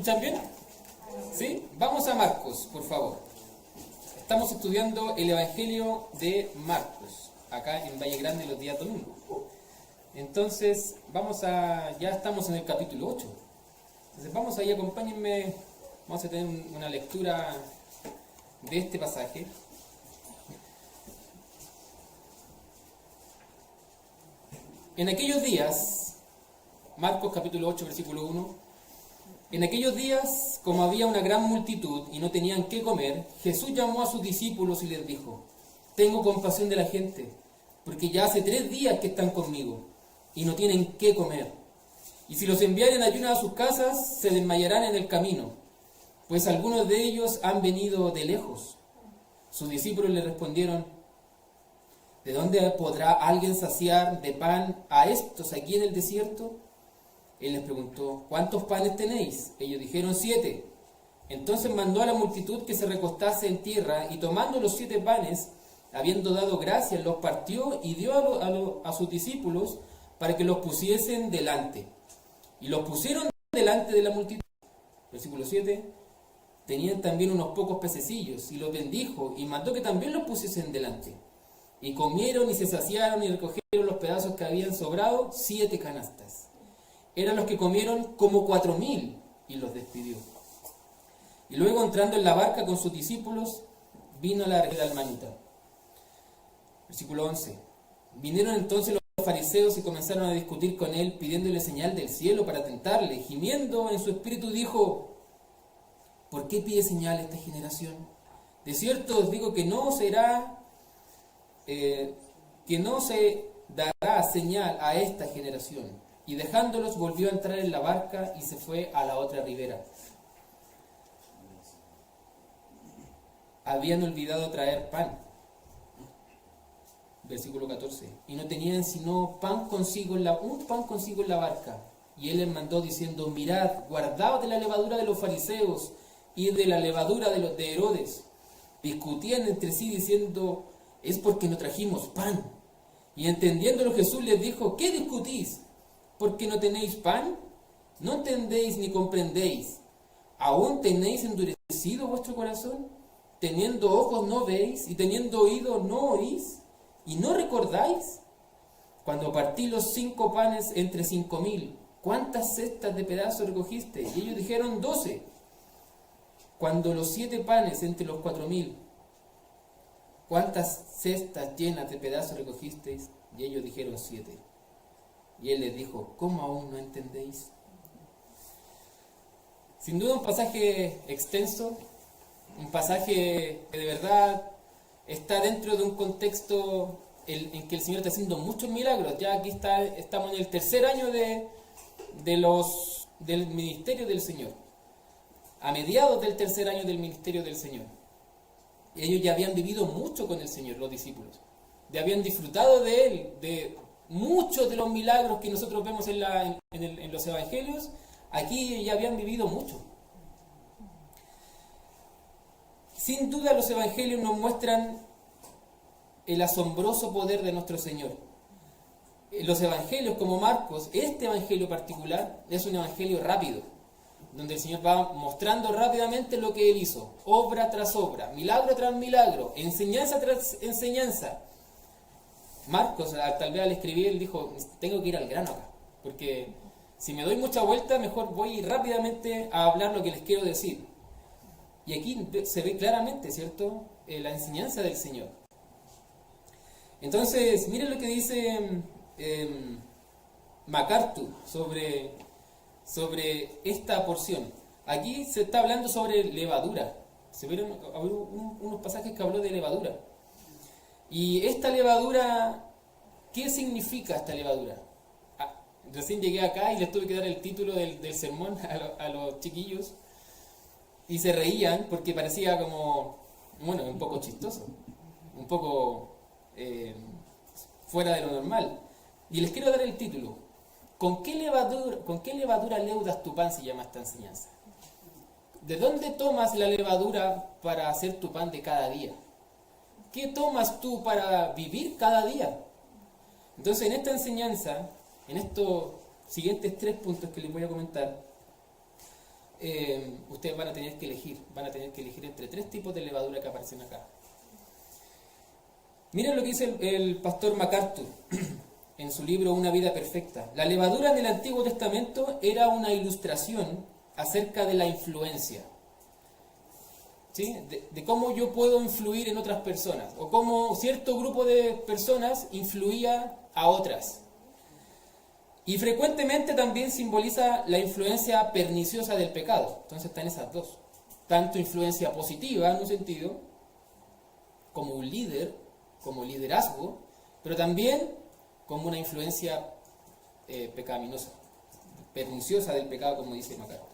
escuchan bien? ¿Sí? Vamos a Marcos, por favor. Estamos estudiando el Evangelio de Marcos, acá en Valle Grande los días domingos. Entonces, ya estamos en el capítulo 8. Entonces, vamos ahí, acompáñenme. Vamos a tener una lectura de este pasaje. En aquellos días, Marcos capítulo 8, versículo 1, en aquellos días, como había una gran multitud y no tenían qué comer, Jesús llamó a sus discípulos y les dijo: tengo compasión de la gente, porque ya hace 3 días que están conmigo y no tienen qué comer. Y si los enviaren ayunas a sus casas, se desmayarán en el camino, pues algunos de ellos han venido de lejos. Sus discípulos le respondieron: ¿de dónde podrá alguien saciar de pan a estos aquí en el desierto? Él les preguntó: ¿cuántos panes tenéis? Ellos dijeron: 7. Entonces mandó a la multitud que se recostase en tierra, y tomando los 7 panes, habiendo dado gracias, los partió y dio a sus discípulos para que los pusiesen delante. Y los pusieron delante de la multitud. Versículo 7. Tenían también unos pocos pececillos, y los bendijo, y mandó que también los pusiesen delante. Y comieron y se saciaron y recogieron los pedazos que habían sobrado, 7 canastas. Eran los que comieron como 4.000, y los despidió. Y luego, entrando en la barca con sus discípulos, vino a la región de Dalmanuta. Versículo 11. Vinieron entonces los fariseos y comenzaron a discutir con él, pidiéndole señal del cielo para tentarle. Gimiendo en su espíritu dijo: ¿por qué pide señal esta generación? De cierto os digo que no se dará señal a esta generación. Y dejándolos, volvió a entrar en la barca y se fue a la otra ribera. Habían olvidado traer pan. Versículo 14. Y no tenían sino un pan consigo en la barca. Y él les mandó diciendo: mirad, guardaos de la levadura de los fariseos y de la levadura de Herodes. Discutían entre sí diciendo: es porque no trajimos pan. Y entendiéndolo, Jesús les dijo: ¿qué discutís? ¿Porque no tenéis pan? ¿No entendéis ni comprendéis? ¿Aún tenéis endurecido vuestro corazón? Teniendo ojos no veis, y teniendo oídos no oís, y no recordáis. Cuando partí los 5 panes entre 5.000, ¿cuántas cestas de pedazos recogiste? Y ellos dijeron: 12. Cuando los 7 panes entre los 4.000, ¿cuántas cestas llenas de pedazos recogisteis? Y ellos dijeron: 7. Y él les dijo: ¿cómo aún no entendéis? Sin duda un pasaje extenso, un pasaje que de verdad está dentro de un contexto en que el Señor está haciendo muchos milagros. Ya aquí estamos en el 3er año del ministerio del Señor, a mediados del 3er año del ministerio del Señor. Ellos ya habían vivido mucho con el Señor, los discípulos. Ya habían disfrutado de Él, de muchos de los milagros que nosotros vemos en los evangelios. Aquí ya habían vivido mucho. Sin duda los evangelios nos muestran el asombroso poder de nuestro Señor. Los evangelios, como Marcos, este evangelio particular, es un evangelio rápido, donde el Señor va mostrando rápidamente lo que Él hizo, obra tras obra, milagro tras milagro, enseñanza tras enseñanza. Marcos, tal vez al escribir, él dijo: tengo que ir al grano acá, porque si me doy mucha vuelta, mejor voy rápidamente a hablar lo que les quiero decir. Y aquí se ve claramente, ¿cierto?, la enseñanza del Señor. Entonces, miren lo que dice MacArthur sobre esta porción. Aquí se está hablando sobre levadura. Se vieron unos pasajes que habló de levadura. Y esta levadura, ¿qué significa esta levadura? Recién llegué acá y les tuve que dar el título del sermón a los chiquillos, y se reían porque parecía como, un poco chistoso, un poco fuera de lo normal. Y les quiero dar el título: ¿con qué levadura leudas tu pan? Se llama esta enseñanza. ¿De dónde tomas la levadura para hacer tu pan de cada día? ¿Qué tomas tú para vivir cada día? Entonces, en esta enseñanza, en estos siguientes 3 puntos que les voy a comentar, ustedes van a tener que elegir entre 3 tipos de levadura que aparecen acá. Miren lo que dice el pastor MacArthur en su libro Una vida perfecta. La levadura en el Antiguo Testamento era una ilustración acerca de la influencia, ¿sí? De cómo yo puedo influir en otras personas, o cómo cierto grupo de personas influía a otras. Y frecuentemente también simboliza la influencia perniciosa del pecado. Entonces están esas dos. Tanto influencia positiva en un sentido, como un líder, como liderazgo, pero también como una influencia pecaminosa, perniciosa del pecado, como dice MacArthur.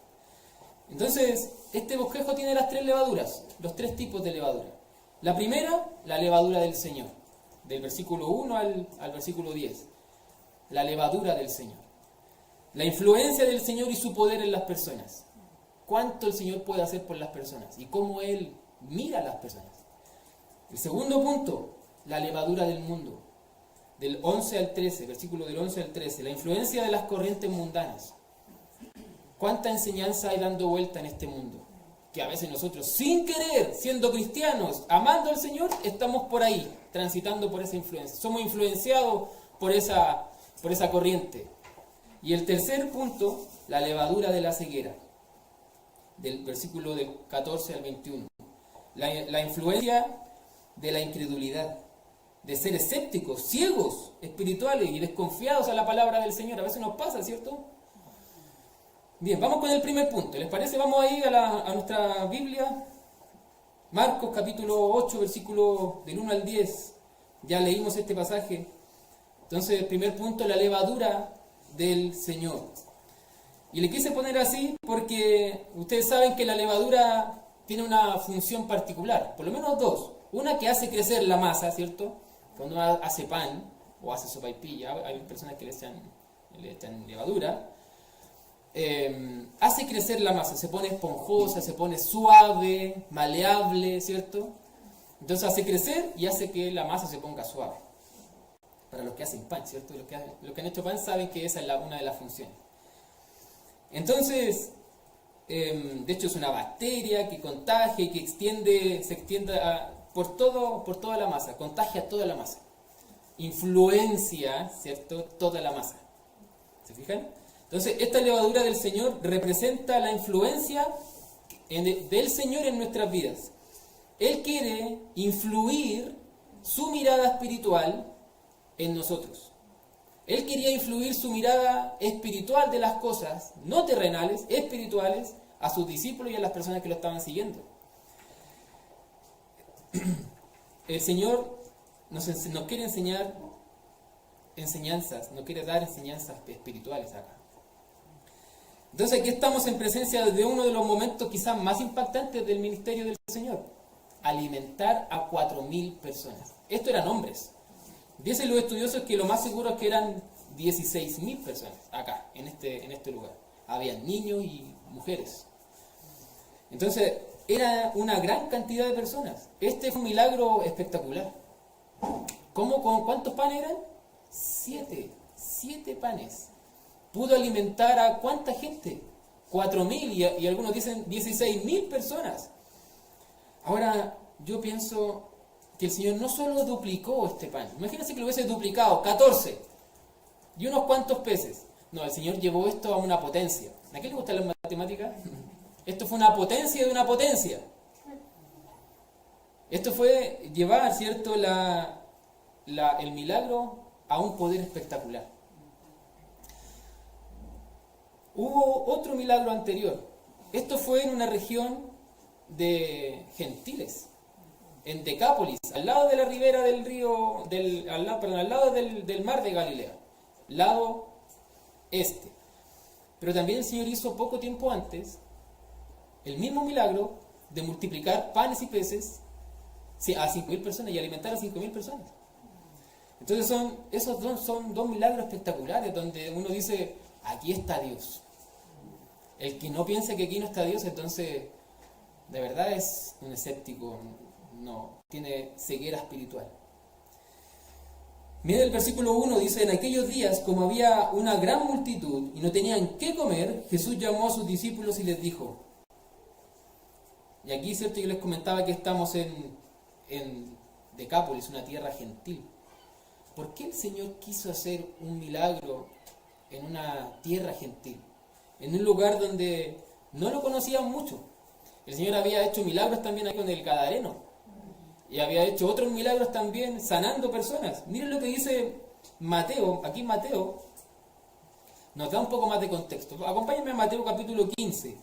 Entonces, este bosquejo tiene las 3 levaduras, los 3 tipos de levadura. La primera, la levadura del Señor, del versículo 1 al versículo 10. La levadura del Señor. La influencia del Señor y su poder en las personas. Cuánto el Señor puede hacer por las personas y cómo Él mira a las personas. El segundo punto, la levadura del mundo. Del 11 al 13, versículo del 11 al 13. La influencia de las corrientes mundanas. ¿Cuánta enseñanza hay dando vuelta en este mundo? Que a veces nosotros, sin querer, siendo cristianos, amando al Señor, estamos por ahí, transitando por esa influencia. Somos influenciados por esa corriente. Y el tercer punto, la levadura de la ceguera. Del versículo del 14 al 21. La influencia de la incredulidad. De ser escépticos, ciegos, espirituales y desconfiados a la palabra del Señor. A veces nos pasa, ¿cierto? Bien, vamos con el primer punto. ¿Les parece? Vamos a ir a nuestra Biblia. Marcos capítulo 8, versículo del 1 al 10. Ya leímos este pasaje. Entonces, el primer punto, la levadura del Señor. Y le quise poner así porque ustedes saben que la levadura tiene una función particular, por lo menos 2. Una que hace crecer la masa, ¿cierto? Cuando uno hace pan o hace sopaipilla, hay personas que le echan levadura. Hace crecer la masa, se pone esponjosa, se pone suave, maleable, ¿cierto? Entonces hace crecer y hace que la masa se ponga suave. Para los que hacen pan, ¿cierto? Los que han hecho pan saben que esa es una de las funciones. Entonces, de hecho es una bacteria que contagia y que se extiende por toda la masa, contagia toda la masa. Influencia, ¿cierto? Toda la masa. ¿Se fijan? Entonces, esta levadura del Señor representa la influencia del Señor en nuestras vidas. Él quiere influir su mirada espiritual en nosotros. Él quería influir su mirada espiritual de las cosas, no terrenales, espirituales, a sus discípulos y a las personas que lo estaban siguiendo. El Señor nos quiere enseñar enseñanzas, nos quiere dar enseñanzas espirituales acá. Entonces aquí estamos en presencia de uno de los momentos quizás más impactantes del ministerio del Señor. Alimentar a 4.000 personas. Esto eran hombres. Dicen los estudiosos que lo más seguro es que eran 16.000 personas acá, en este lugar. Habían niños y mujeres. Entonces, era una gran cantidad de personas. Este fue un milagro espectacular. ¿Cuántos panes eran? 7 panes. Pudo alimentar a ¿cuánta gente? 4.000 y algunos dicen 16.000 personas. Ahora, yo pienso que el Señor no solo duplicó este pan. Imagínense que lo hubiese duplicado, 14. Y unos cuantos peces. No, el Señor llevó esto a una potencia. ¿A quién le gustan las matemáticas? Esto fue una potencia de una potencia. Esto fue llevar, ¿cierto?, el milagro a un poder espectacular. Hubo otro milagro anterior. Esto fue en una región de gentiles, en Decápolis, al lado de la ribera del río, al lado del mar de Galilea, lado este. Pero también el Señor hizo poco tiempo antes el mismo milagro de multiplicar panes y peces a 5.000 personas y alimentar a 5.000 personas. Entonces esos son dos milagros espectaculares donde uno dice, aquí está Dios. El que no piense que aquí no está Dios, entonces de verdad es un escéptico, no tiene ceguera espiritual. Miren el versículo 1, dice, en aquellos días, como había una gran multitud y no tenían qué comer, Jesús llamó a sus discípulos y les dijo, y aquí, cierto, yo les comentaba que estamos en Decápolis, una tierra gentil. ¿Por qué el Señor quiso hacer un milagro en una tierra gentil? En un lugar donde no lo conocían mucho. El Señor había hecho milagros también ahí con el Gadareno. Y había hecho otros milagros también sanando personas. Miren lo que dice Mateo. Aquí Mateo nos da un poco más de contexto. Acompáñenme a Mateo capítulo 15,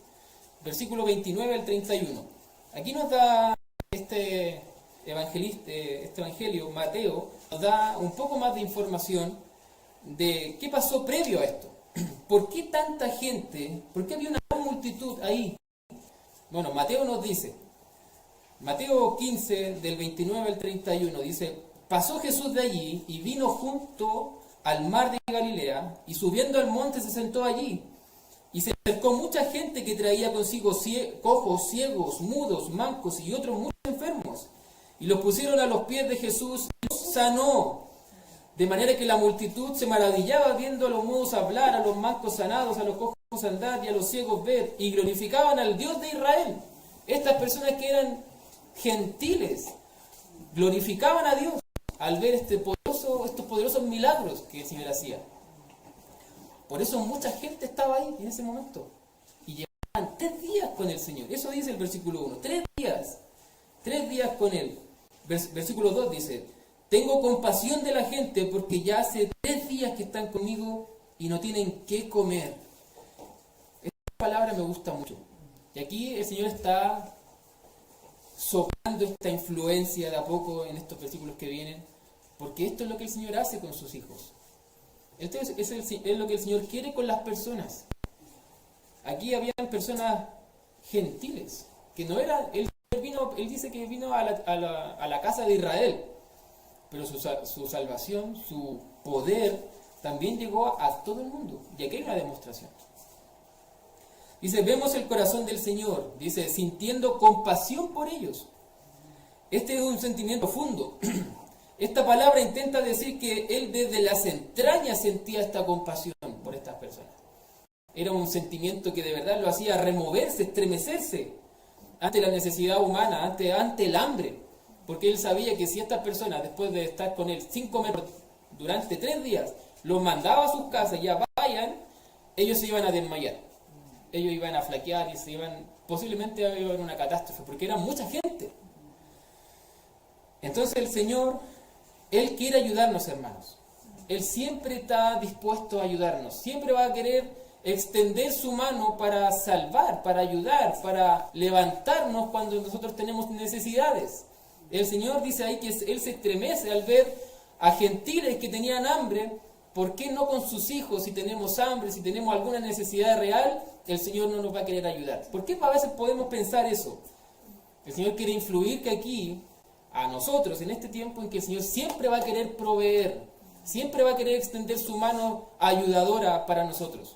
versículo 29 al 31. Aquí nos da este evangelio, Mateo, nos da un poco más de información de qué pasó previo a esto. ¿Por qué tanta gente? ¿Por qué había una gran multitud ahí? Bueno, Mateo nos dice, Mateo 15, del 29 al 31, dice, pasó Jesús de allí y vino junto al mar de Galilea, y subiendo al monte se sentó allí. Y se acercó mucha gente que traía consigo cojos, ciegos, mudos, mancos y otros muchos enfermos. Y los pusieron a los pies de Jesús y los sanó. De manera que la multitud se maravillaba viendo a los mudos hablar, a los mancos sanados, a los cojos andar y a los ciegos ver. Y glorificaban al Dios de Israel. Estas personas que eran gentiles glorificaban a Dios al ver estos poderosos milagros que el Señor hacía. Por eso mucha gente estaba ahí en ese momento. Y llevaban 3 días con el Señor. Eso dice el versículo 1. 3 días. 3 días con Él. Versículo 2 dice, tengo compasión de la gente porque ya hace 3 días que están conmigo y no tienen qué comer. Esta palabra me gusta mucho. Y aquí el Señor está soplando esta influencia de a poco en estos versículos que vienen, porque esto es lo que el Señor hace con sus hijos. Esto es lo que el Señor quiere con las personas. Aquí habían personas gentiles, que no eran, Él dice que vino a la casa de Israel, pero su salvación, su poder, también llegó a todo el mundo. Y aquí hay una demostración. Dice, vemos el corazón del Señor, dice, sintiendo compasión por ellos. Este es un sentimiento profundo. Esta palabra intenta decir que Él desde las entrañas sentía esta compasión por estas personas. Era un sentimiento que de verdad lo hacía removerse, estremecerse ante la necesidad humana, ante el hambre. Porque Él sabía que si estas personas, después de estar con Él 5 metros durante 3 días, los mandaba a sus casas, ya vayan, ellos se iban a desmayar. Ellos iban a flaquear y posiblemente iba a haber una catástrofe, porque era mucha gente. Entonces el Señor, Él quiere ayudarnos, hermanos. Él siempre está dispuesto a ayudarnos. Siempre va a querer extender su mano para salvar, para ayudar, para levantarnos cuando nosotros tenemos necesidades. El Señor dice ahí que Él se estremece al ver a gentiles que tenían hambre. ¿Por qué no con sus hijos, si tenemos hambre, si tenemos alguna necesidad real, el Señor no nos va a querer ayudar? ¿Por qué a veces podemos pensar eso? El Señor quiere influir que aquí, a nosotros, en este tiempo en que el Señor siempre va a querer proveer, siempre va a querer extender su mano ayudadora para nosotros.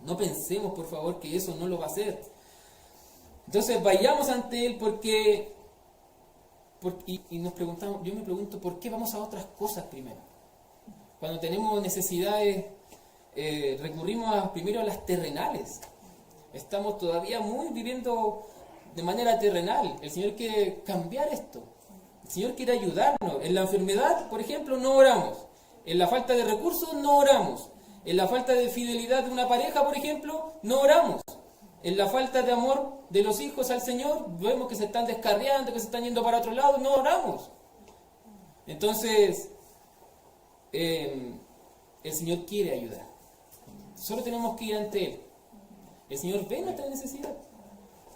No pensemos, por favor, que eso no lo va a hacer. Entonces vayamos ante Él y nos preguntamos, yo me pregunto, ¿por qué vamos a otras cosas primero? Cuando tenemos necesidades, recurrimos primero a las terrenales. Estamos todavía viviendo de manera terrenal. El Señor quiere cambiar esto. El Señor quiere ayudarnos. En la enfermedad, por ejemplo, no oramos. En la falta de recursos, no oramos. En la falta de fidelidad de una pareja, por ejemplo, no oramos. En la falta de amor de los hijos al Señor, vemos que se están descarriando, que se están yendo para otro lado, no oramos. Entonces, el Señor quiere ayudar. Solo tenemos que ir ante Él. El Señor ve nuestra necesidad.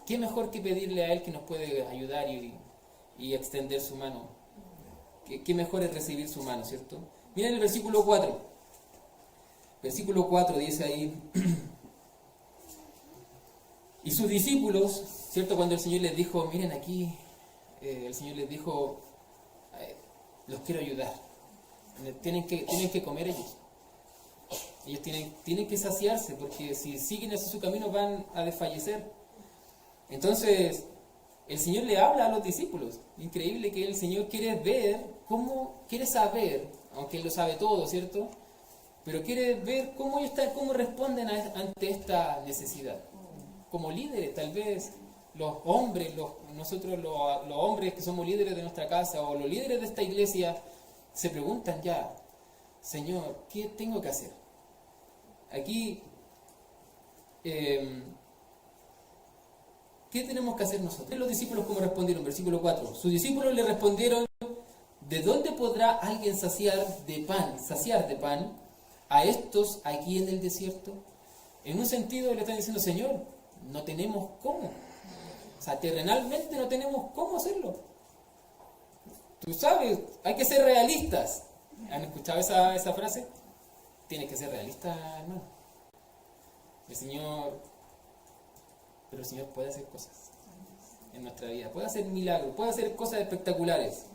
¿Qué mejor que pedirle a Él que nos puede ayudar y extender su mano? ¿Qué mejor es recibir su mano, cierto? Miren el versículo 4. Versículo 4 dice ahí, y sus discípulos, cierto, cuando el Señor les dijo, miren aquí, el Señor les dijo, los quiero ayudar. Tienen que comer ellos. Ellos tienen que saciarse, porque si siguen hacia su camino van a desfallecer. Entonces, el Señor le habla a los discípulos. Increíble que el Señor quiere saber aunque Él lo sabe todo, ¿cierto? Pero quiere ver cómo responden ante esta necesidad. Como líderes, tal vez, los hombres, nosotros los hombres que somos líderes de nuestra casa o los líderes de esta iglesia, se preguntan ya, Señor, ¿qué tengo que hacer? Aquí, ¿qué tenemos que hacer nosotros? Los discípulos, ¿cómo respondieron? Versículo 4. Sus discípulos le respondieron: ¿de dónde podrá alguien saciar de pan a estos aquí en el desierto? En un sentido le están diciendo: Señor, no tenemos cómo. O sea, terrenalmente no tenemos cómo hacerlo. Tú sabes, hay que ser realistas. ¿Han escuchado esa frase? Tienes que ser realista, hermano. Pero el Señor puede hacer cosas en nuestra vida. Puede hacer milagros, puede hacer cosas espectaculares.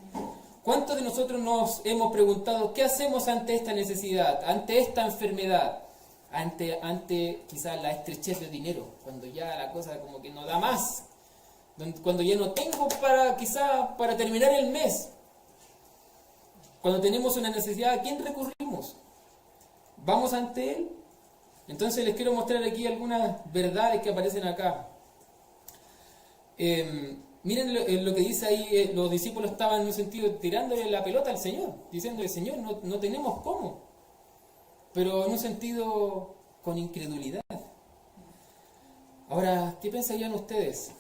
¿Cuántos de nosotros nos hemos preguntado qué hacemos ante esta necesidad, ante esta enfermedad, ante quizás la estrechez de dinero, cuando ya la cosa como que no da más, cuando ya no tengo para terminar el mes, cuando tenemos una necesidad, ¿a quién recurrimos? ¿Vamos ante Él? Entonces les quiero mostrar aquí algunas verdades que aparecen acá. Miren lo que dice ahí. Los discípulos estaban en un sentido tirándole la pelota al Señor, diciéndole: Señor, no tenemos cómo. Pero en un sentido con incredulidad. Ahora, ¿qué pensarían ustedes?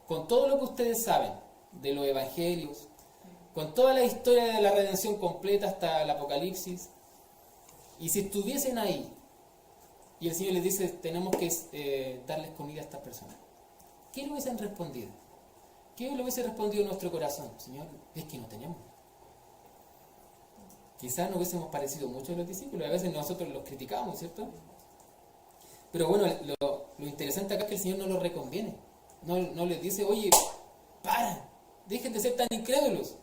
Con todo lo que ustedes saben de los evangelios, con toda la historia de la redención completa hasta el Apocalipsis, y si estuviesen ahí y el Señor les dice: tenemos que darles comida a estas personas, ¿qué le hubiesen respondido? ¿Qué le hubiese respondido nuestro corazón? Señor, es que no tenemos. Quizás no hubiésemos parecido mucho a los discípulos, a veces nosotros los criticamos, ¿cierto? Pero bueno, lo interesante acá es que el Señor no los reconviene. No les dice: oye, dejen de ser tan incrédulos.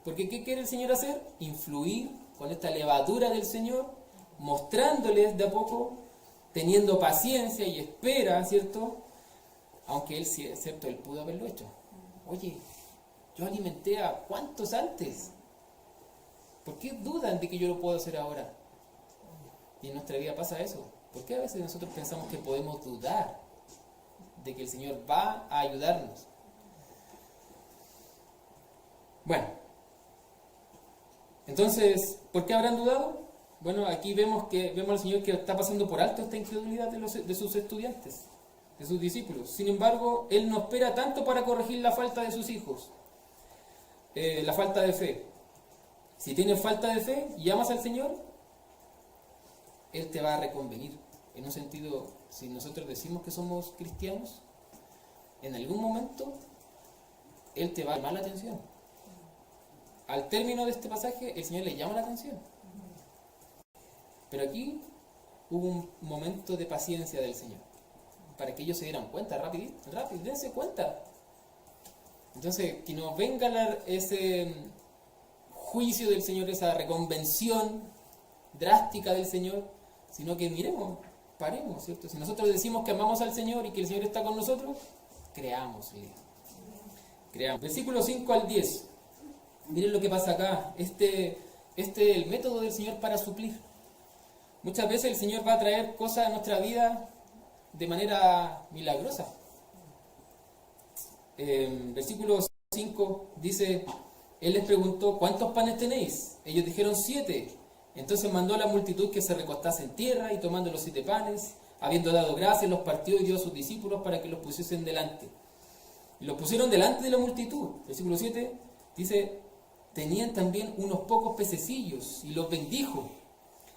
Porque ¿qué quiere el Señor hacer? Influir con esta levadura del Señor, mostrándoles de a poco, teniendo paciencia y espera, ¿cierto? Aunque Él, ¿cierto? Él pudo haberlo hecho. Oye, yo alimenté a ¿cuántos antes? ¿Por qué dudan de que yo lo puedo hacer ahora? Y en nuestra vida pasa eso. ¿Por qué a veces nosotros pensamos que podemos dudar de que el Señor va a ayudarnos? Bueno, entonces, ¿por qué habrán dudado? Bueno, aquí vemos al Señor que está pasando por alto esta incredulidad de sus estudiantes, de sus discípulos. Sin embargo, Él no espera tanto para corregir la falta de sus hijos, la falta de fe. Si tienes falta de fe y amas al Señor, Él te va a reconvenir. En un sentido, si nosotros decimos que somos cristianos, en algún momento Él te va a llamar la atención. Al término de este pasaje, el Señor le llama la atención. Pero aquí hubo un momento de paciencia del Señor, para que ellos se dieran cuenta, rápido, dense cuenta. Entonces, que no venga ese juicio del Señor, esa reconvención drástica del Señor, sino que miremos, paremos, ¿cierto? Si nosotros decimos que amamos al Señor y que el Señor está con nosotros, creámosle. Versículo 5 al 10. Miren lo que pasa acá. Este es el método del Señor para suplir. Muchas veces el Señor va a traer cosas a nuestra vida de manera milagrosa. Versículo 5 dice: Él les preguntó: ¿cuántos panes tenéis? Ellos dijeron: 7. Entonces mandó a la multitud que se recostase en tierra, y tomando los 7 panes, habiendo dado gracias, los partió y dio a sus discípulos para que los pusiesen delante. Y los pusieron delante de la multitud. Versículo 7 dice: tenían también unos pocos pececillos, y los bendijo,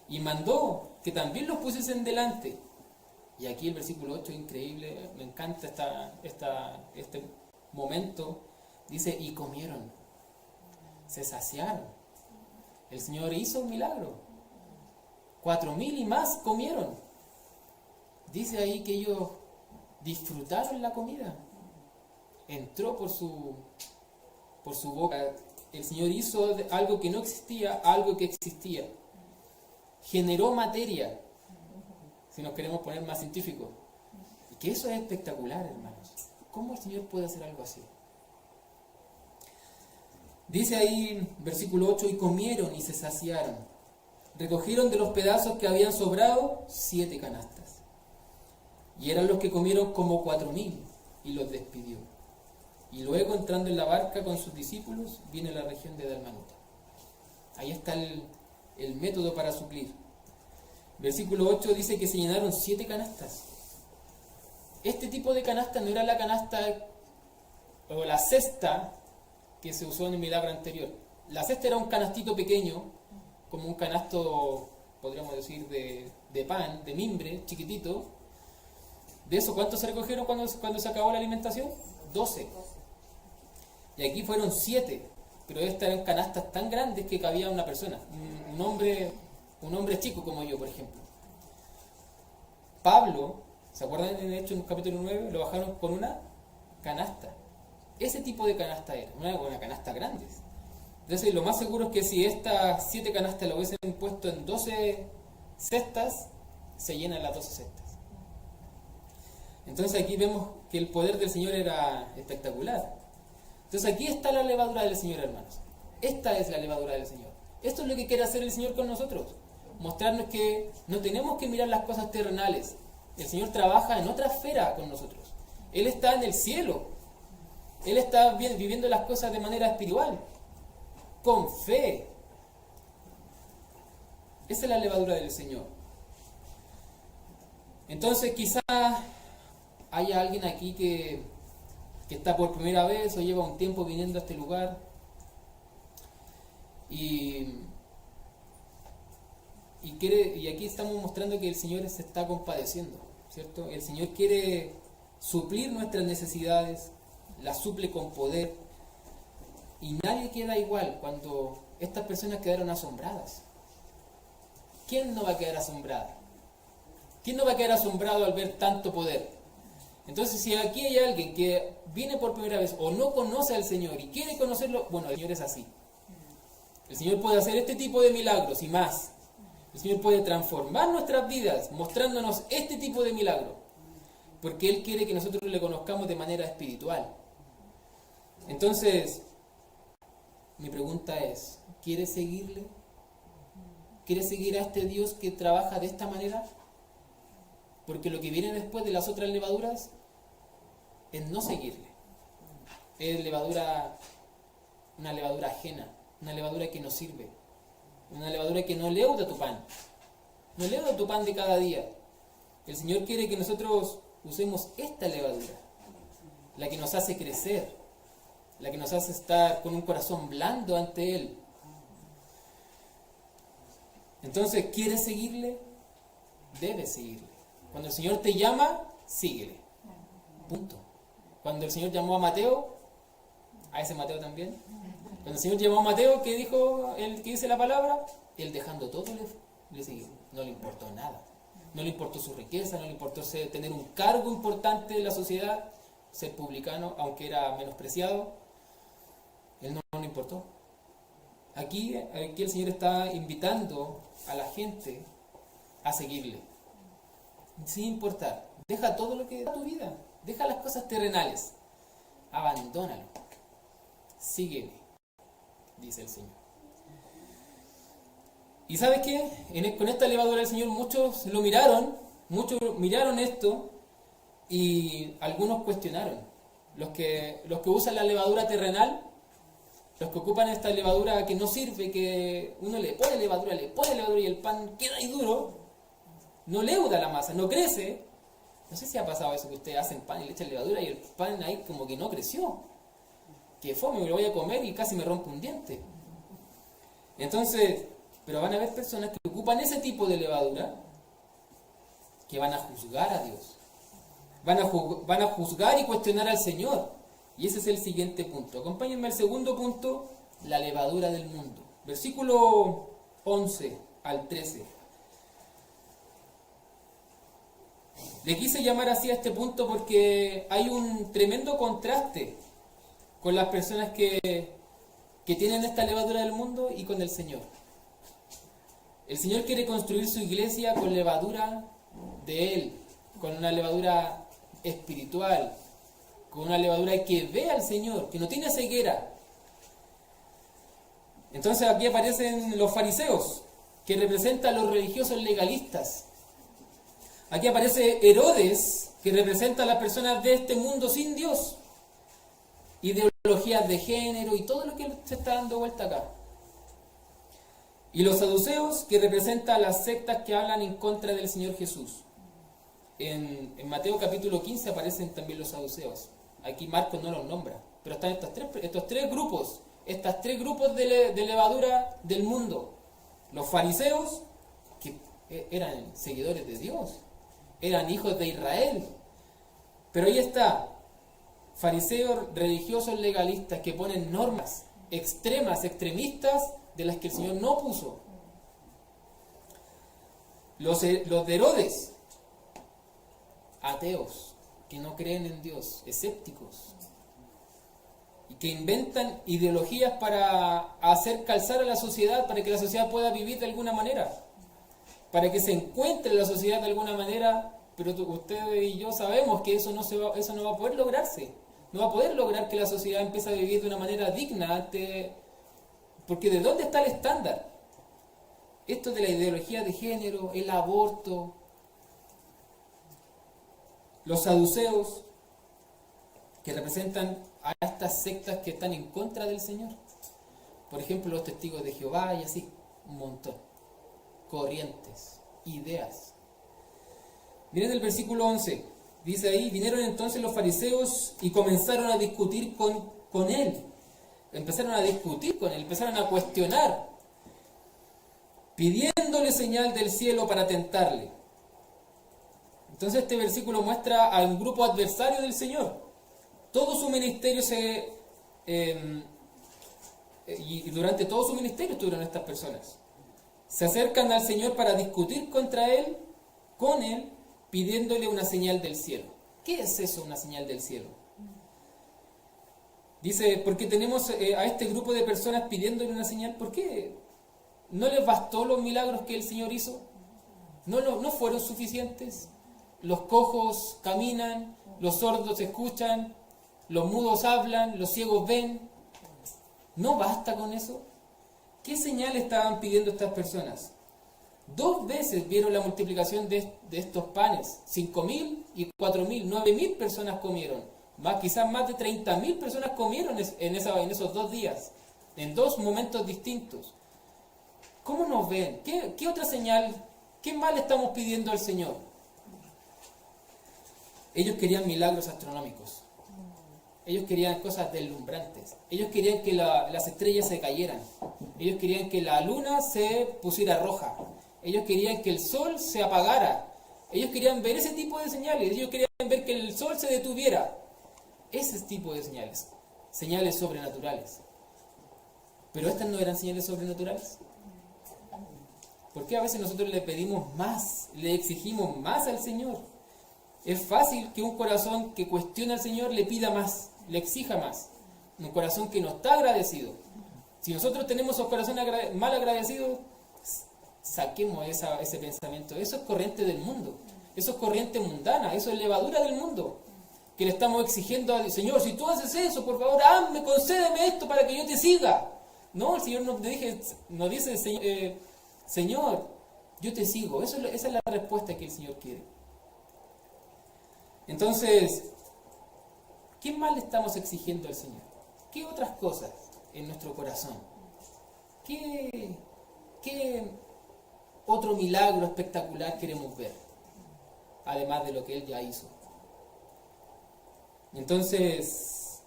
y mandó que también los pusiesen delante. Y aquí el versículo 8 es increíble, me encanta este momento. Dice: y comieron, se saciaron. El Señor hizo un milagro. 4,000 y más comieron. Dice ahí que ellos disfrutaron la comida. Entró por su boca. El Señor hizo algo que no existía, algo que existía. Generó materia, si nos queremos poner más científicos. Y que eso es espectacular, hermanos. ¿Cómo el Señor puede hacer algo así? Dice ahí, versículo 8, y comieron y se saciaron. Recogieron de los pedazos que habían sobrado 7 canastas. Y eran los que comieron como 4.000, y los despidió. Y luego, entrando en la barca con sus discípulos, vino a la región de Dalmanuta. Ahí está el método para suplir. Versículo 8 dice que se llenaron 7 canastas. Este tipo de canasta no era la canasta o la cesta que se usó en el milagro anterior. La cesta era un canastito pequeño, como un canasto, podríamos decir, de pan, de mimbre, chiquitito. ¿De eso cuántos se recogieron cuando se acabó la alimentación? 12. Y aquí fueron 7, pero estas eran canastas tan grandes que cabía una persona, un hombre chico como yo, por ejemplo. Pablo, ¿se acuerdan en Hechos en el capítulo 9? Lo bajaron con una canasta. Ese tipo de canasta era, una canasta grande. Entonces lo más seguro es que si estas 7 canastas lo hubiesen puesto en 12 cestas, se llenan las 12 cestas. Entonces aquí vemos que el poder del Señor era espectacular. Entonces aquí está la levadura del Señor, hermanos. Esta es la levadura del Señor. Esto es lo que quiere hacer el Señor con nosotros. Mostrarnos que no tenemos que mirar las cosas terrenales. El Señor trabaja en otra esfera con nosotros. Él está en el cielo. Él está viviendo las cosas de manera espiritual, con fe. Esa es la levadura del Señor. Entonces quizá haya alguien aquí que está por primera vez o lleva un tiempo viniendo a este lugar y aquí estamos mostrando que el Señor se está compadeciendo, ¿cierto? El Señor quiere suplir nuestras necesidades, las suple con poder, y nadie queda igual cuando estas personas quedaron asombradas. ¿Quién no va a quedar asombrado? ¿Quién no va a quedar asombrado al ver tanto poder? Entonces, si aquí hay alguien que viene por primera vez o no conoce al Señor y quiere conocerlo, bueno, el Señor es así. El Señor puede hacer este tipo de milagros y más. El Señor puede transformar nuestras vidas mostrándonos este tipo de milagro, porque Él quiere que nosotros le conozcamos de manera espiritual. Entonces, mi pregunta es, ¿quieres seguirle? ¿Quieres seguir a este Dios que trabaja de esta manera? Porque lo que viene después de las otras levaduras es no seguirle. Es una levadura ajena, una levadura que no sirve, una levadura que no leuda tu pan, no leuda tu pan de cada día. El Señor quiere que nosotros usemos esta levadura, la que nos hace crecer, la que nos hace estar con un corazón blando ante Él. Entonces, ¿quieres seguirle? Debes seguirle. Cuando el Señor te llama, síguele. Punto. Cuando el Señor llamó a Mateo, a ese Mateo también, cuando el Señor llamó a Mateo, ¿qué dijo el que dice la palabra? Él dejando todo le siguió. No le importó nada. No le importó su riqueza, no le importó tener un cargo importante en la sociedad, ser publicano, aunque era menospreciado. Él no le importó. Aquí el Señor está invitando a la gente a seguirle. Sin importar. Deja todo lo que da tu vida. Deja las cosas terrenales. Abandónalo. Sígueme, dice el Señor. ¿Y sabes qué? Con esta levadura del Señor muchos miraron esto y algunos cuestionaron. Los que usan la levadura terrenal, los que ocupan esta levadura que no sirve, que uno le pone levadura y el pan queda ahí duro, no leuda la masa, no crece. No sé si ha pasado eso, que ustedes hacen pan y le echan levadura y el pan ahí como que no creció. Que fome, me lo voy a comer y casi me rompe un diente. Entonces, pero van a haber personas que ocupan ese tipo de levadura que van a juzgar a Dios. Van a juzgar y cuestionar al Señor. Y ese es el siguiente punto. Acompáñenme al segundo punto, la levadura del mundo. Versículo 11 al 13. Le quise llamar así a este punto porque hay un tremendo contraste con las personas que tienen esta levadura del mundo y con el Señor. El Señor quiere construir su iglesia con levadura de Él, con una levadura espiritual, con una levadura que ve al Señor, que no tiene ceguera. Entonces aquí aparecen los fariseos, que representan a los religiosos legalistas. Aquí aparece Herodes, que representa a las personas de este mundo sin Dios. Ideologías de género y todo lo que se está dando vuelta acá. Y los saduceos, que representan a las sectas que hablan en contra del Señor Jesús. En Mateo capítulo 15 aparecen también los saduceos. Aquí Marcos no los nombra, pero están estos tres grupos de levadura del mundo. Los fariseos, que eran seguidores de Dios, eran hijos de Israel. Pero ahí está, fariseos religiosos legalistas que ponen normas extremistas de las que el Señor no puso. Los de Herodes, ateos, que no creen en Dios, escépticos, y que inventan ideologías para hacer calzar a la sociedad, para que la sociedad pueda vivir de alguna manera, para que se encuentre la sociedad de alguna manera, pero ustedes y yo sabemos que eso no va a poder lograrse. No va a poder lograr que la sociedad empiece a vivir de una manera digna, porque ¿de dónde está el estándar? Esto de la ideología de género, el aborto, los saduceos, que representan a estas sectas que están en contra del Señor. Por ejemplo, los testigos de Jehová y así, un montón. Corrientes, ideas. Miren el versículo 11, dice ahí: vinieron entonces los fariseos y comenzaron a discutir con él. Empezaron a discutir con él, empezaron a cuestionar, pidiéndole señal del cielo para tentarle. Entonces este versículo muestra a un grupo adversario del Señor. Todo su ministerio y durante todo su ministerio estuvieron estas personas. Se acercan al Señor para discutir contra Él, con Él, pidiéndole una señal del cielo. ¿Qué es eso, una señal del cielo? Dice, porque tenemos a este grupo de personas pidiéndole una señal. ¿Por qué? ¿No les bastó los milagros que el Señor hizo? ¿No fueron suficientes? Los cojos caminan, los sordos escuchan, los mudos hablan, los ciegos ven. ¿No basta con eso? ¿Qué señal estaban pidiendo estas personas? 2 veces vieron la multiplicación de estos panes. 5.000 y 4.000, 9.000 personas comieron. Quizás más de 30.000 personas comieron en esos 2 días, en 2 momentos distintos. ¿Cómo nos ven? ¿Qué otra señal? ¿Qué más le estamos pidiendo al Señor? Ellos querían milagros astronómicos. Ellos querían cosas deslumbrantes. Ellos querían que las estrellas se cayeran. Ellos querían que la luna se pusiera roja. Ellos querían que el sol se apagara. Ellos querían ver ese tipo de señales. Ellos querían ver que el sol se detuviera. Ese tipo de señales. Señales sobrenaturales. Pero estas no eran señales sobrenaturales. ¿Por qué a veces nosotros le pedimos más? Le exigimos más al Señor. Es fácil que un corazón que cuestiona al Señor le pida más, le exija más. Un corazón que no está agradecido. Si nosotros tenemos un corazón mal agradecido, saquemos ese pensamiento. Eso es corriente del mundo. Eso es corriente mundana. Eso es levadura del mundo. Que le estamos exigiendo al Señor: si tú haces eso, por favor, hazme, concédeme esto para que yo te siga. No, el Señor nos dice, Señor, yo te sigo. Esa es la respuesta que el Señor quiere. Entonces, ¿qué más le estamos exigiendo al Señor? ¿Qué otras cosas en nuestro corazón? ¿Qué otro milagro espectacular queremos ver? Además de lo que Él ya hizo. Entonces,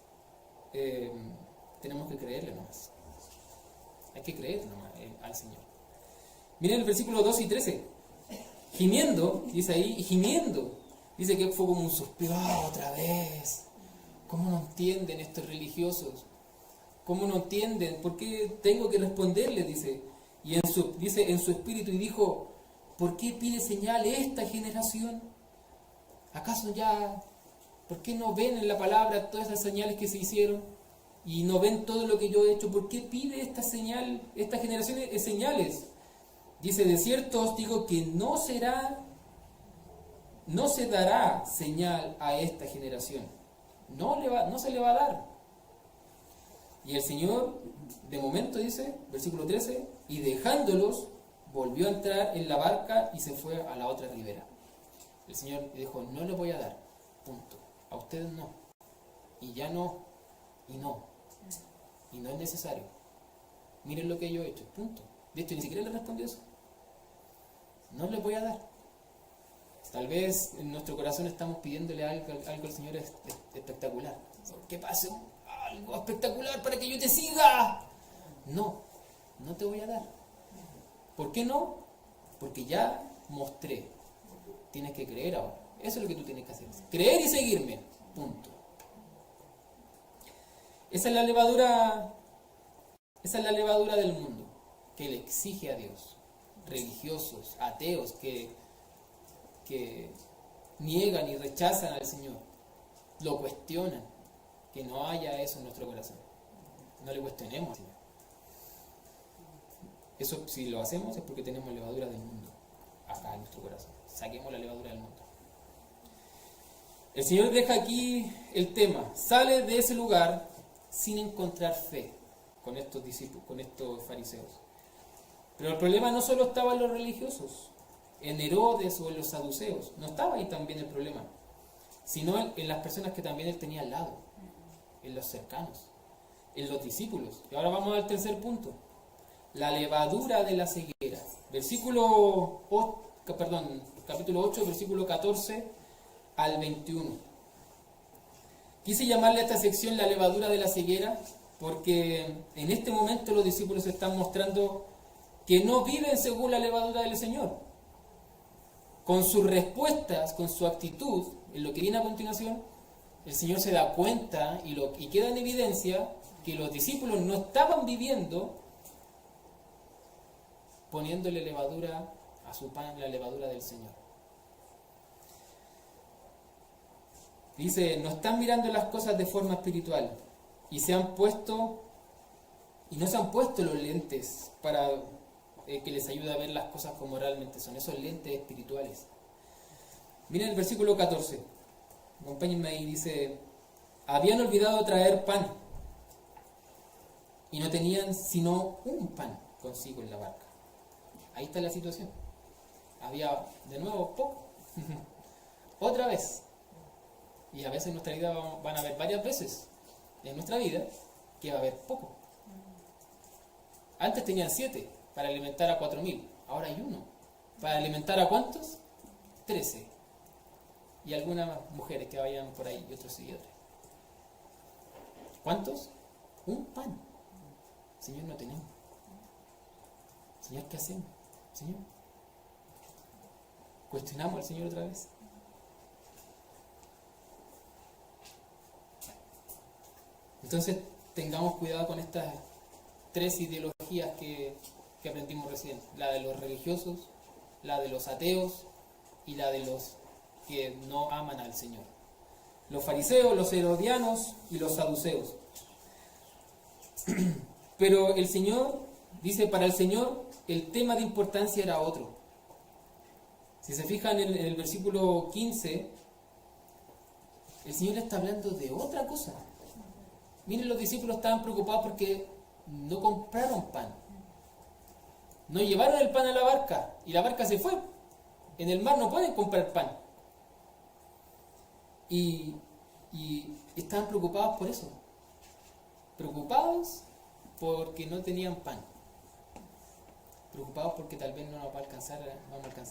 tenemos que creerle nomás. Hay que creerle nomás al Señor. Miren el versículo 12 y 13. Gimiendo, dice ahí, y gimiendo. Dice que fue como un suspiro. Otra vez. ¿Cómo no entienden estos religiosos? ¿Cómo no entienden? ¿Por qué tengo que responderles? Dice. Y dice en su espíritu, y dijo: ¿por qué pide señal esta generación? ¿Acaso ya? ¿Por qué no ven en la palabra todas esas señales que se hicieron? Y no ven todo lo que yo he hecho. ¿Por qué pide esta generación señales? Dice: de cierto os digo que no se dará señal a esta generación. No se le va a dar. Y el Señor, de momento dice, versículo 13, y dejándolos, volvió a entrar en la barca y se fue a la otra ribera. El Señor dijo, no les voy a dar, punto. A ustedes no. Y ya no. Y no. Y no es necesario. Miren lo que yo he hecho, punto. De hecho, ni siquiera le respondió eso. No les voy a dar. Tal vez en nuestro corazón estamos pidiéndole algo al Señor espectacular. Que pase algo espectacular para que yo te siga. No, no te voy a dar. ¿Por qué no? Porque ya mostré. Tienes que creer ahora. Eso es lo que tú tienes que hacer. Creer y seguirme. Punto. Esa es la levadura del mundo, que le exige a Dios. Religiosos, ateos, que niegan y rechazan al Señor, lo cuestionan. Que no haya eso en nuestro corazón. No le cuestionemos al Señor. Eso, si lo hacemos, es porque tenemos levadura del mundo acá en nuestro corazón. Saquemos la levadura del mundo. El Señor deja aquí el tema. Sale de ese lugar sin encontrar fe con estos discípulos, con estos fariseos. Pero el problema no solo estaba en los religiosos, en Herodes o en los saduceos. No estaba ahí también el problema, sino en las personas que también él tenía al lado, en los cercanos, en los discípulos. Y ahora vamos al tercer punto. La levadura de la ceguera. Capítulo 8, versículo 14 al 21. Quise llamarle a esta sección la levadura de la ceguera porque en este momento los discípulos están mostrando que no viven según la levadura del Señor. Con sus respuestas, con su actitud, en lo que viene a continuación, el Señor se da cuenta y queda en evidencia que los discípulos no estaban viviendo poniéndole levadura a su pan, la levadura del Señor. Dice, no están mirando las cosas de forma espiritual y no se han puesto los lentes para que les ayude a ver las cosas como realmente son, esos lentes espirituales. Miren el versículo 14, acompáñenme ahí, dice, habían olvidado traer pan y no tenían sino un pan consigo en la barca. Ahí está la situación. Había de nuevo poco. Otra vez. Y a veces en nuestra vida van a haber varias veces en nuestra vida que va a haber poco. Antes tenían 7 para alimentar a 4.000. Ahora hay 1. ¿Para alimentar a cuántos? 13. Y algunas mujeres que vayan por ahí y otros seguidores. ¿Cuántos? Un pan. Señor, no tenemos. Señor, ¿qué hacemos? Señor. ¿Cuestionamos al Señor otra vez? Entonces, tengamos cuidado con estas 3 ideologías que aprendimos recién. La de los religiosos, la de los ateos y la de los que no aman al Señor. Los fariseos, los herodianos y los saduceos. Pero el Señor, dice, para el Señor el tema de importancia era otro. Si se fijan en el versículo 15, el Señor está hablando de otra cosa. Miren, los discípulos estaban preocupados porque no compraron pan. No llevaron el pan a la barca y la barca se fue. En el mar no pueden comprar pan. Y estaban preocupados por eso. Preocupados porque no tenían pan. Preocupados porque tal vez no vamos a alcanzar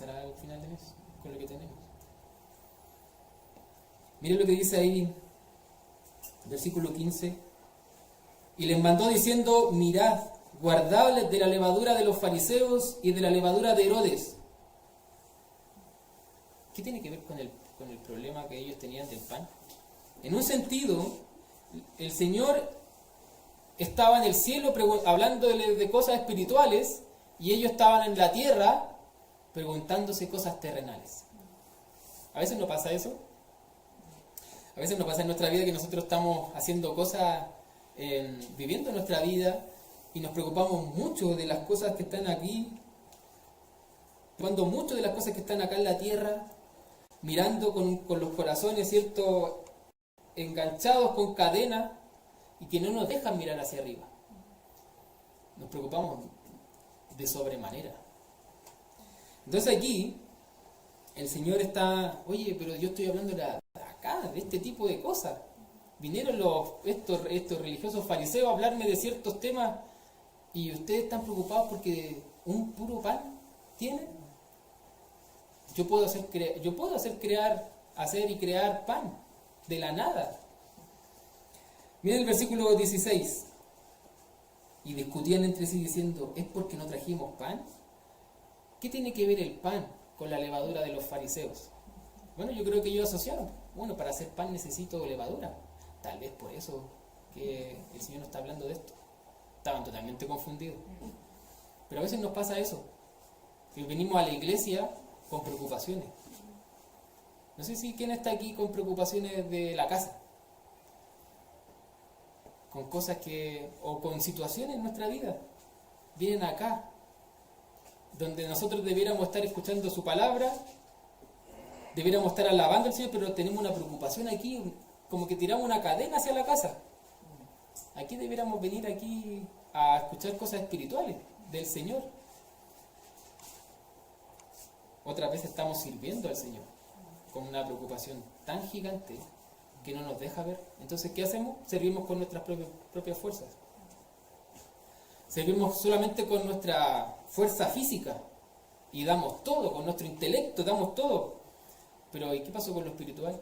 al final de mes con lo que tenemos. Miren lo que dice ahí, versículo 15. Y les mandó diciendo, mirad, guardaos de la levadura de los fariseos y de la levadura de Herodes. ¿Qué tiene que ver con el problema que ellos tenían del pan? En un sentido, el Señor estaba en el cielo hablándoles de cosas espirituales y ellos estaban en la tierra preguntándose cosas terrenales. ¿A veces no pasa eso? A veces nos pasa en nuestra vida que nosotros estamos haciendo cosas, viviendo nuestra vida y nos preocupamos mucho de las cosas que están aquí, preocupando mucho de las cosas que están acá en la tierra, mirando con los corazones, ¿cierto?, enganchados con cadenas y que no nos dejan mirar hacia arriba. Nos preocupamos de sobremanera. Entonces aquí el Señor está, oye, pero yo estoy hablando de acá, de este tipo de cosas. Vinieron estos religiosos fariseos a hablarme de ciertos temas y ustedes están preocupados porque un puro pan tienen. Yo puedo hacer y crear pan de la nada. Miren el versículo 16. Y discutían entre sí diciendo, ¿es porque no trajimos pan? ¿Qué tiene que ver el pan con la levadura de los fariseos? Bueno, yo creo que ellos asociaron. Bueno, para hacer pan necesito levadura. Tal vez por eso que el Señor no está hablando de esto. Estaban totalmente confundidos. Pero a veces nos pasa eso. Que venimos a la iglesia con preocupaciones. No sé si quién está aquí con preocupaciones de la casa. Con cosas o con situaciones en nuestra vida. Vienen acá, donde nosotros debiéramos estar escuchando su palabra, debiéramos estar alabando al Señor, pero tenemos una preocupación aquí, como que tiramos una cadena hacia la casa. Aquí debiéramos venir aquí a escuchar cosas espirituales del Señor. Otras veces estamos sirviendo al Señor con una preocupación tan gigante que no nos deja ver. Entonces, ¿qué hacemos? Servimos con nuestras propias fuerzas. Servimos solamente con nuestra fuerza física y damos todo, con nuestro intelecto damos todo. Pero ¿y qué pasó con lo espiritual?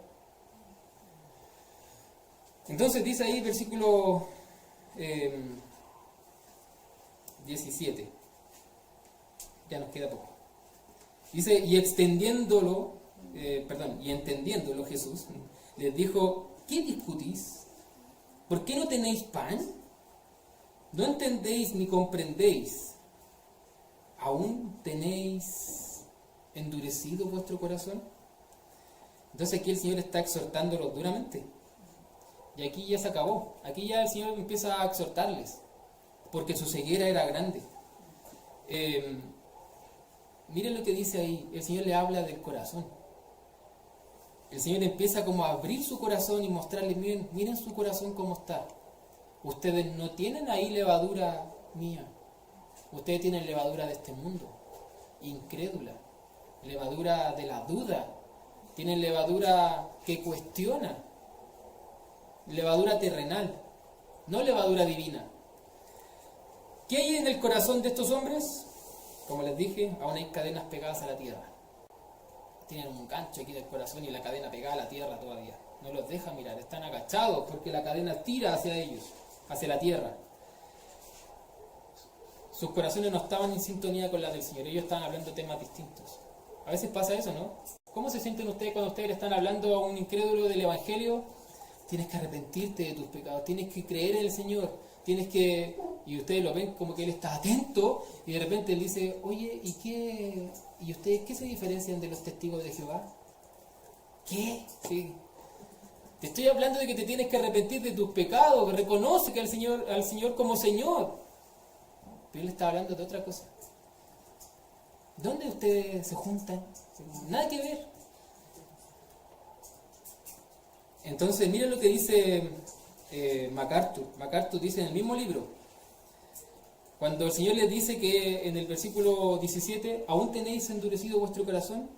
Entonces dice ahí versículo 17. Ya nos queda poco. Dice, y entendiéndolo Jesús, les dijo, ¿qué discutís? ¿Por qué no tenéis pan? ¿No entendéis ni comprendéis? ¿Aún tenéis endurecido vuestro corazón? Entonces aquí el Señor está exhortándolos duramente. Y aquí ya se acabó. Aquí ya el Señor empieza a exhortarles, porque su ceguera era grande. Miren lo que dice ahí. El Señor le habla del corazón. El Señor empieza como a abrir su corazón y mostrarles, miren su corazón cómo está. Ustedes no tienen ahí levadura mía. Ustedes tienen levadura de este mundo, incrédula, levadura de la duda. Tienen levadura que cuestiona, levadura terrenal, no levadura divina. ¿Qué hay en el corazón de estos hombres? Como les dije, aún hay cadenas pegadas a la tierra. Tienen un gancho aquí del corazón y la cadena pegada a la tierra todavía. No los deja mirar, están agachados porque la cadena tira hacia ellos, hacia la tierra. Sus corazones no estaban en sintonía con la del Señor, ellos estaban hablando temas distintos. A veces pasa eso, ¿no? ¿Cómo se sienten ustedes cuando ustedes le están hablando a un incrédulo del Evangelio? Tienes que arrepentirte de tus pecados, tienes que creer en el Señor, tienes que... Y ustedes lo ven como que Él está atento y de repente Él dice, oye, ¿y ustedes qué se diferencian de los testigos de Jehová? ¿Qué? Sí. Te estoy hablando de que te tienes que arrepentir de tus pecados, que reconoce que al Señor como Señor. Pero Él está hablando de otra cosa. ¿Dónde ustedes se juntan? Nada que ver. Entonces, miren lo que dice MacArthur. MacArthur dice en el mismo libro, cuando el Señor les dice que en el versículo 17, ¿aún tenéis endurecido vuestro corazón?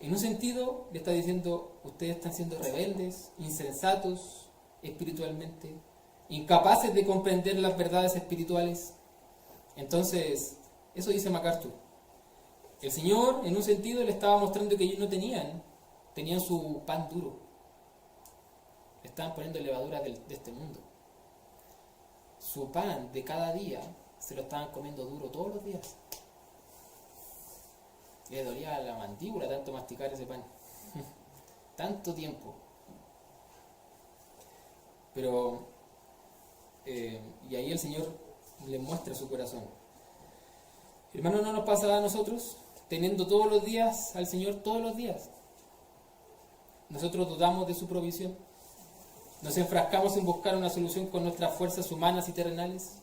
En un sentido, le está diciendo, ustedes están siendo rebeldes, insensatos espiritualmente, incapaces de comprender las verdades espirituales. Entonces, eso dice MacArthur. El Señor, en un sentido, le estaba mostrando que ellos no tenían su pan duro. Le estaban poniendo levadura de este mundo. Su pan de cada día se lo estaban comiendo duro todos los días. Le dolía la mandíbula tanto masticar ese pan. Tanto tiempo. Pero, y ahí el Señor le muestra su corazón. Hermano, ¿no nos pasa a nosotros? Teniendo todos los días al Señor, todos los días. Nosotros dudamos de su provisión. Nos enfrascamos en buscar una solución con nuestras fuerzas humanas y terrenales.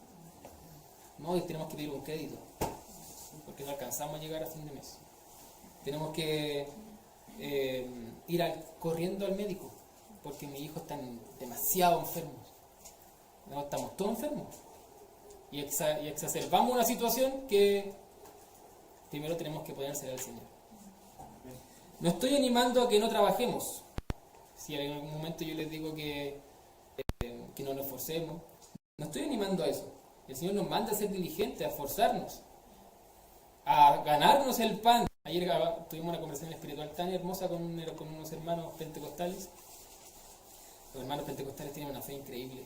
No, y tenemos que pedir un crédito, porque no alcanzamos a llegar a fin de mes. Tenemos que ir corriendo al médico, porque mis hijos están demasiado enfermos. No, estamos todos enfermos. Y exacerbamos una situación que primero tenemos que ponérsela al Señor. No estoy animando a que no trabajemos. Si en algún momento yo les digo que no nos esforcemos, no estoy animando a eso. El Señor nos manda a ser diligentes, a esforzarnos, a ganarnos el pan. Ayer tuvimos una conversación espiritual tan hermosa con unos hermanos pentecostales. Los hermanos pentecostales tienen una fe increíble.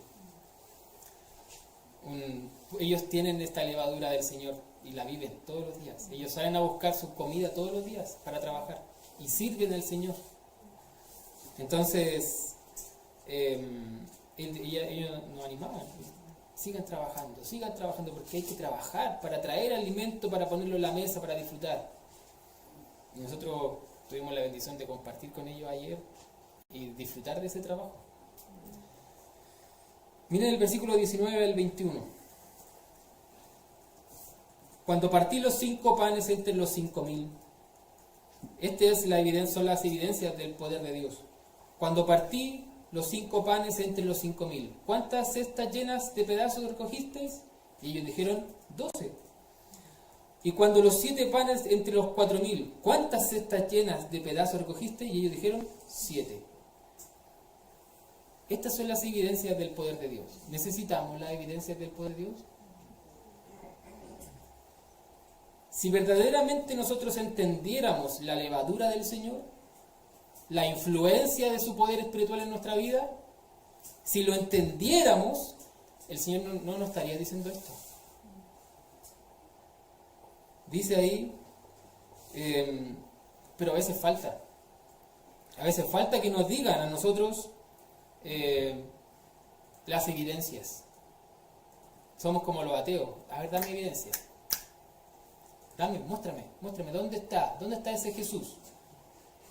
Ellos tienen esta levadura del Señor y la viven todos los días. Ellos salen a buscar su comida todos los días para trabajar y sirven al Señor. Entonces, ellos nos animaban. Sigan trabajando porque hay que trabajar para traer alimento, para ponerlo en la mesa, para disfrutar. Y nosotros tuvimos la bendición de compartir con ellos ayer y disfrutar de ese trabajo. Miren el versículo 19 al 21. Cuando partí los 5 panes entre los 5.000. Son las evidencias del poder de Dios. Cuando partí los 5 panes entre los 5.000. ¿Cuántas cestas llenas de pedazos recogisteis? Y ellos dijeron 12. Y cuando los 7 panes entre los 4.000. ¿Cuántas cestas llenas de pedazos recogisteis? Y ellos dijeron 7. Estas son las evidencias del poder de Dios. ¿Necesitamos las evidencias del poder de Dios? Si verdaderamente nosotros entendiéramos la levadura del Señor, la influencia de su poder espiritual en nuestra vida, si lo entendiéramos, el Señor no nos estaría diciendo esto. Dice ahí, pero a veces falta. A veces falta que nos digan a nosotros las evidencias. Somos como los ateos. A ver, dame evidencia. Muéstrame, ¿dónde está ese Jesús?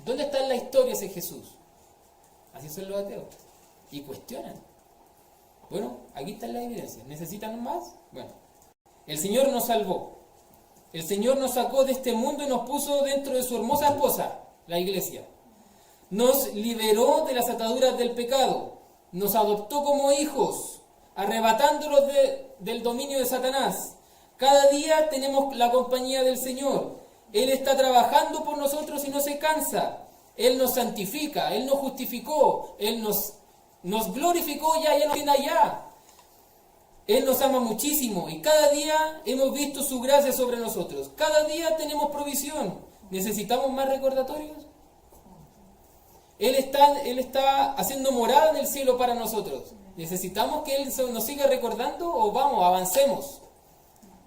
¿Dónde está en la historia ese Jesús? Así son los ateos. Y cuestionan. Bueno, aquí están las evidencias. ¿Necesitan más? Bueno, el Señor nos salvó. El Señor nos sacó de este mundo y nos puso dentro de su hermosa esposa, la iglesia. Nos liberó de las ataduras del pecado. Nos adoptó como hijos, arrebatándolos del dominio de Satanás. Cada día tenemos la compañía del Señor. Él está trabajando por nosotros y no se cansa. Él nos santifica, Él nos justificó, Él nos glorificó ya no tiene allá. Él nos ama muchísimo y cada día hemos visto su gracia sobre nosotros. Cada día tenemos provisión. ¿Necesitamos más recordatorios? Él está haciendo morada en el cielo para nosotros. ¿Necesitamos que Él nos siga recordando o vamos, avancemos?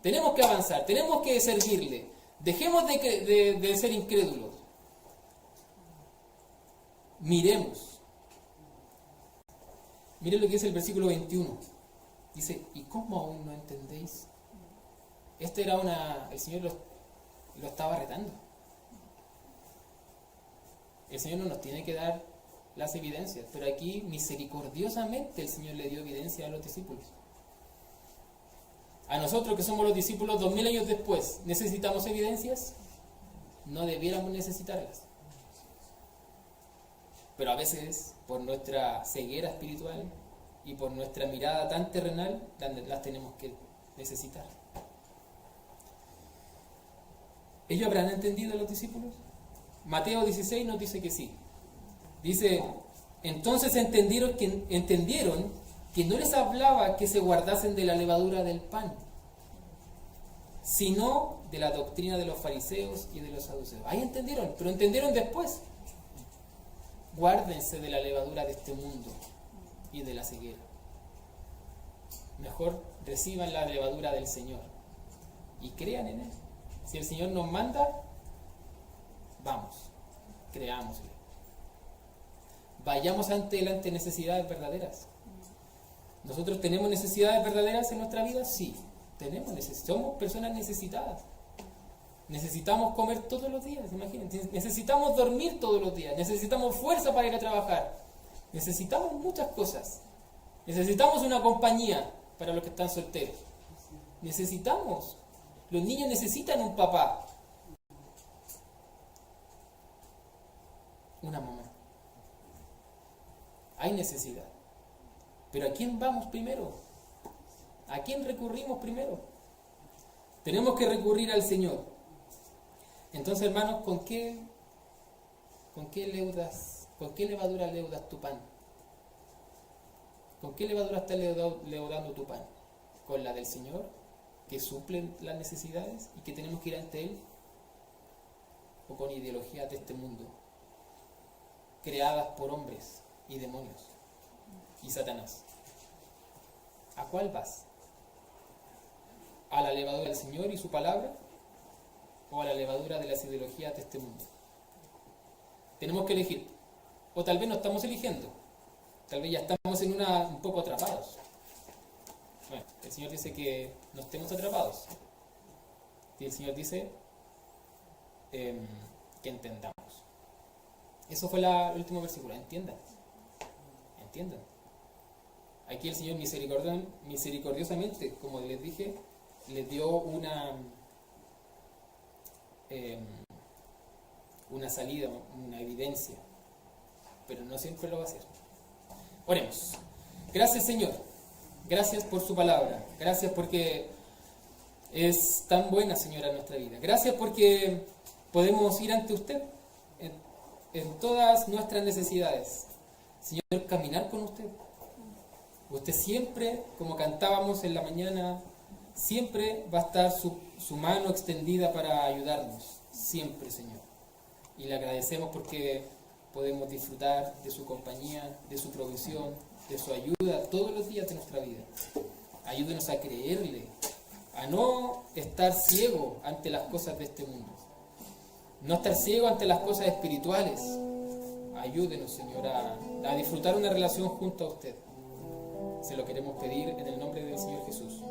Tenemos que avanzar, tenemos que servirle. Dejemos de ser incrédulos. Miremos. Miren lo que dice el versículo 21. Dice, ¿y cómo aún no entendéis? El Señor lo estaba retando. El Señor no nos tiene que dar las evidencias, pero aquí misericordiosamente el Señor le dio evidencia a los discípulos. A nosotros que somos los discípulos 2000 años después, ¿necesitamos evidencias? No debiéramos necesitarlas. Pero a veces, por nuestra ceguera espiritual y por nuestra mirada tan terrenal, las tenemos que necesitar. ¿Ellos habrán entendido, los discípulos? Mateo 16 nos dice que sí. Dice, entonces entendieron que no les hablaba que se guardasen de la levadura del pan, sino de la doctrina de los fariseos y de los saduceos. Ahí entendieron, pero entendieron después. Guárdense de la levadura de este mundo y de la ceguera. Mejor reciban la levadura del Señor y crean en Él. Si el Señor nos manda, vamos, creámosle. Vayamos ante Él ante necesidades verdaderas. ¿Nosotros tenemos necesidades verdaderas en nuestra vida? Sí, somos personas necesitadas. Necesitamos comer todos los días, imagínense. Necesitamos dormir todos los días. Necesitamos fuerza para ir a trabajar. Necesitamos muchas cosas. Necesitamos una compañía para los que están solteros. Necesitamos. Los niños necesitan un papá. Una mamá. Hay necesidad. Pero ¿a quién vamos primero? ¿A quién recurrimos primero? Tenemos que recurrir al Señor. Entonces, hermanos, ¿con qué levadura leudas tu pan? ¿Con qué levadura estás leudando tu pan? ¿Con la del Señor, que suple las necesidades y que tenemos que ir ante Él? ¿O con ideologías de este mundo, creadas por hombres y demonios y Satanás? ¿A cuál vas? ¿A la levadura del Señor y su palabra? ¿O a la levadura de las ideologías de este mundo? Tenemos que elegir. O tal vez no estamos eligiendo. Tal vez ya estamos en un poco atrapados. Bueno, el Señor dice que no estemos atrapados. Y el Señor dice que entendamos. Eso fue el último versículo. Entiendan. Entiendan. Aquí el Señor misericordiosamente, como les dije, les dio una salida, una evidencia, pero no siempre lo va a hacer. Oremos. Gracias, Señor. Gracias por su palabra. Gracias porque es tan buena, Señora, en nuestra vida. Gracias porque podemos ir ante usted en todas nuestras necesidades. Señor, caminar con usted. Usted siempre, como cantábamos en la mañana, siempre va a estar su mano extendida para ayudarnos. Siempre, Señor. Y le agradecemos porque podemos disfrutar de su compañía, de su provisión, de su ayuda todos los días de nuestra vida. Ayúdenos a creerle, a no estar ciego ante las cosas de este mundo, no estar ciego ante las cosas espirituales. Ayúdenos, Señor, a disfrutar una relación junto a usted. Se lo queremos pedir en el nombre del Señor Jesús.